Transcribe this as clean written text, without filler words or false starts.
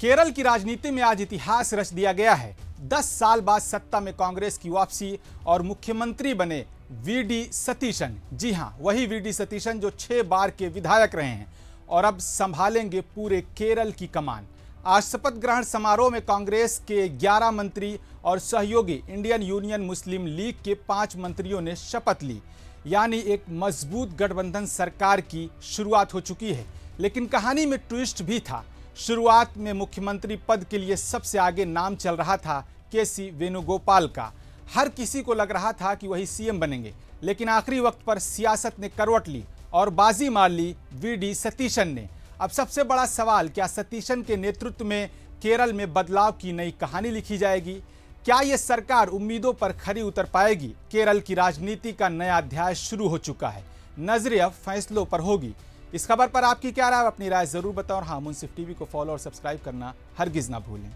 केरल की राजनीति में आज इतिहास रच दिया गया है। 10 साल बाद सत्ता में कांग्रेस की वापसी और मुख्यमंत्री बने वीडी सतीशन। जी हां, वही वीडी सतीशन जो 6 बार के विधायक रहे हैं और अब संभालेंगे पूरे केरल की कमान। आज शपथ ग्रहण समारोह में कांग्रेस के 11 मंत्री और सहयोगी इंडियन यूनियन मुस्लिम लीग के 5 मंत्रियों ने शपथ ली। यानी एक मजबूत गठबंधन सरकार की शुरुआत हो चुकी है। लेकिन कहानी में ट्विस्ट भी था। शुरुआत में मुख्यमंत्री पद के लिए सबसे आगे नाम चल रहा था केसी वेणुगोपाल का। हर किसी को लग रहा था कि वही सीएम बनेंगे, लेकिन आखिरी वक्त पर सियासत ने करवट ली और बाजी मार ली वीडी सतीशन ने। अब सबसे बड़ा सवाल, क्या सतीशन के नेतृत्व में केरल में बदलाव की नई कहानी लिखी जाएगी? क्या यह सरकार उम्मीदों पर खरी उतर पाएगी? केरल की राजनीति का नया अध्याय शुरू हो चुका है। नजरें अब फैसलों पर होगी। इस खबर पर आपकी क्या राय है? अपनी राय जरूर बताओ और हाँ, मुंसिफ टीवी को फॉलो और सब्सक्राइब करना हरगिज ना भूलें।